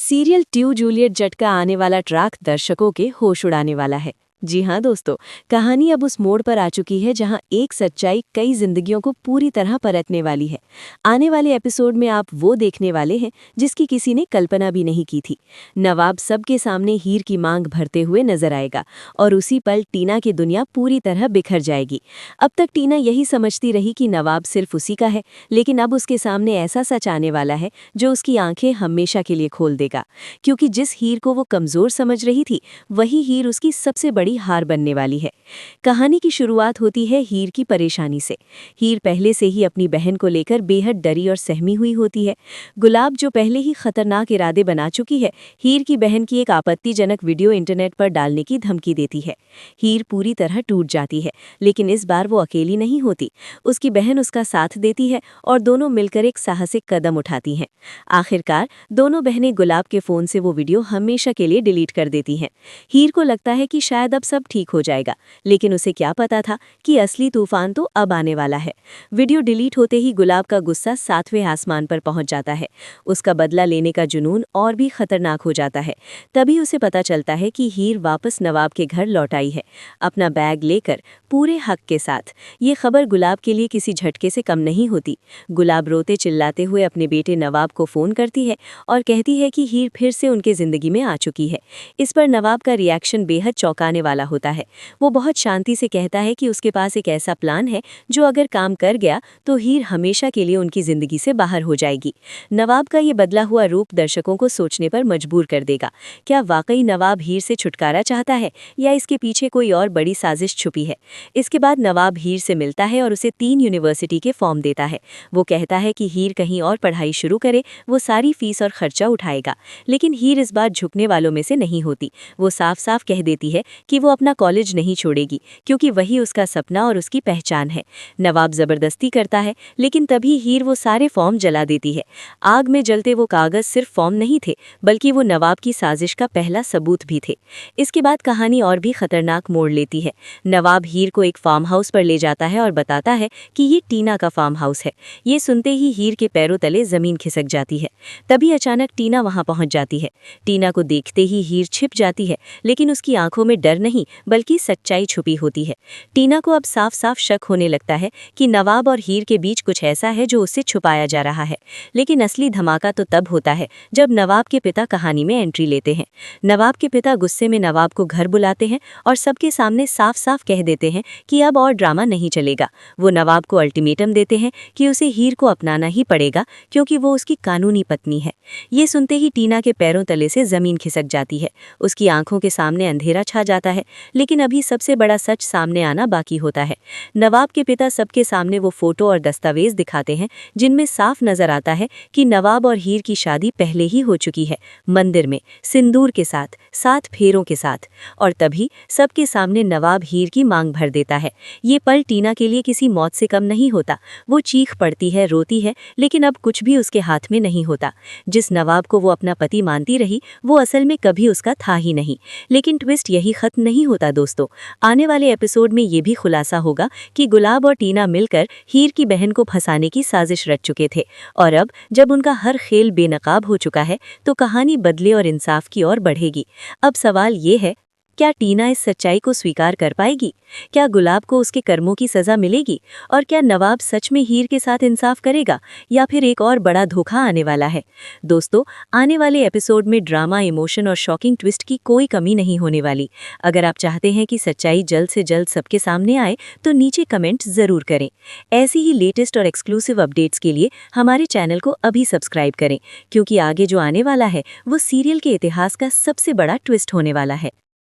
Serial ट्यू Juliet जट का आने वाला ट्रैक दर्शकों के होश उड़ाने वाला है। जी हाँ दोस्तों, कहानी अब उस मोड़ पर आ चुकी है जहाँ एक सच्चाई कई जिंदगियों को पूरी तरह परतने वाली है। आने वाले एपिसोड में आप वो देखने वाले हैं जिसकी किसी ने कल्पना भी नहीं की थी। नवाब सबके सामने हीर की मांग भरते हुए नजर आएगा और उसी पल टीना की दुनिया पूरी तरह बिखर जाएगी। अब तक टीना यही समझती रही कि नवाब सिर्फ उसी का है, लेकिन अब उसके सामने ऐसा सच आने वाला है जो उसकी आंखें हमेशा के लिए खोल देगा। क्योंकि जिस हीर को वो कमजोर समझ रही थी, वही हीर उसकी सबसे बड़ी हार बनने वाली है। कहानी की शुरुआत होती है हीर की परेशानी से। हीर पहले से ही अपनी बहन को लेकर बेहद डरी और सहमी हुई होती है। गुलाब जो पहले ही खतरनाक इरादे बना चुकी है, हीर की बहन की एक आपत्तिजनक वीडियो इंटरनेट पर डालने की धमकी देती है। हीर पूरी तरह टूट जाती है, लेकिन इस बार वो अकेली नहीं होती। उसकी बहन उसका साथ देती है और दोनों मिलकर एक साहसिक कदम उठाती हैं। आखिरकार दोनों बहनें गुलाब के फोन से वो वीडियो हमेशा के लिए डिलीट कर देती हैं। हीर को लगता है कि शायद अब सब ठीक हो जाएगा, लेकिन उसे क्या पता था कि असली तूफान तो अब आने वाला है। वीडियो डिलीट होते ही गुलाब का गुस्सा 7वें आसमान पर पहुंच जाता है। उसका बदला लेने का जुनून और भी खतरनाक हो जाता है। तभी उसे पता चलता है कि हीर वापस नवाब के घर लौट आई है, अपना बैग लेकर, पूरे हक के साथ। ये खबर गुलाब के लिए किसी झटके से कम नहीं होती। गुलाब रोते चिल्लाते हुए अपने बेटे नवाब को फोन करती है और कहती है कि हीर फिर से उनके जिंदगी में आ चुकी है। इस पर नवाब का रिएक्शन बेहद चौंकाने वाला होता है। वो बहुत शांति से कहता है कि उसके पास एक ऐसा प्लान है जो अगर काम कर गया तो हीर हमेशा के लिए उनकी जिंदगी से बाहर हो जाएगी। नवाब का ये बदला हुआ रूप दर्शकों को सोचने पर मजबूर कर देगा। क्या वाकई नवाब हीर से छुटकारा चाहता है या इसके पीछे कोई और बड़ी साजिश छुपी है? इसके बाद नवाब हीर से मिलता है और उसे 3 यूनिवर्सिटी के फॉर्म देता है। वो कहता है कि हीर कहीं और पढ़ाई शुरू करे, वो सारी फीस और खर्चा उठाएगा। लेकिन हीर इस बार झुकने वालों में से नहीं होती। वो साफ साफ कह देती है कि वो अपना कॉलेज नहीं छोड़ेगी, क्योंकि वही उसका सपना और उसकी पहचान है। नवाब जबरदस्ती करता है, लेकिन तभी हीर वो सारे फॉर्म जला देती है। आग में जलते वो कागज सिर्फ फॉर्म नहीं थे, बल्कि वो नवाब की साजिश का पहला सबूत भी थे। इसके बाद कहानी और भी खतरनाक मोड़ लेती है। नवाब हीर को एक फार्म हाउस पर ले जाता है और बताता है कि ये टीना का फार्म हाउस है। ये सुनते ही हीर के पैरों तले जमीन खिसक जाती है। तभी अचानक टीना वहां पहुंच जाती है। टीना को देखते ही हीर छिप जाती है, लेकिन उसकी आंखों में डर नहीं बल्कि सच्चाई छुपी होती है। टीना को अब साफ साफ शक होने लगता है कि नवाब और हीर के बीच कुछ ऐसा है जो उससे छुपाया जा रहा है। लेकिन असली धमाका तो तब होता है जब नवाब के पिता कहानी में एंट्री लेते हैं। नवाब के पिता गुस्से में नवाब को घर बुलाते हैं और सबके सामने साफ साफ कह देते हैं कि अब और ड्रामा नहीं चलेगा। वो नवाब को अल्टीमेटम देते हैं कि उसे हीर को अपनाना ही पड़ेगा, क्योंकि वो उसकी कानूनी पत्नी है। ये सुनते ही टीना के पैरों तले से जमीन खिसक जाती है। उसकी आंखों के सामने अंधेरा छा जाता है। लेकिन अभी सबसे बड़ा सच सामने आना बाकी होता है। नवाब के पिता सबके सामने वो फोटो और दस्तावेज दिखाते हैं जिनमें साफ नजर आता है कि नवाब और हीर की शादी पहले ही हो चुकी है, मंदिर में, सिंदूर के साथ, 7 फेरों के साथ। और तभी सबके सामने नवाब हीर की मांग भर देता है। ये पल टीना के लिए किसी मौत से कम नहीं होता। वो चीख पड़ती है, रोती है, लेकिन अब कुछ भी उसके हाथ में नहीं होता। जिस नवाब को वो अपना पति मानती रही, वो असल में कभी उसका था ही नहीं। लेकिन ट्विस्ट यही खत्म नहीं होता दोस्तों। आने वाले एपिसोड में ये भी खुलासा होगा कि गुलाब और टीना मिलकर हीर की बहन को फंसाने की साजिश रच चुके थे। और अब जब उनका हर खेल बेनकाब हो चुका है, तो कहानी बदले और इंसाफ की ओर बढ़ेगी। अब सवाल ये है, क्या टीना इस सच्चाई को स्वीकार कर पाएगी? क्या गुलाब को उसके कर्मों की सजा मिलेगी? और क्या नवाब सच में हीर के साथ इंसाफ करेगा, या फिर एक और बड़ा धोखा आने वाला है? दोस्तों, आने वाले एपिसोड में ड्रामा, इमोशन और शॉकिंग ट्विस्ट की कोई कमी नहीं होने वाली। अगर आप चाहते हैं कि सच्चाई जल्द से जल्द सबके सामने आए, तो नीचे कमेंट जरूर करें। ऐसी ही लेटेस्ट और एक्सक्लूसिव अपडेट्स के लिए हमारे चैनल को अभी सब्सक्राइब करें, क्योंकि आगे जो आने वाला है वो सीरियल के इतिहास का सबसे बड़ा ट्विस्ट होने वाला है।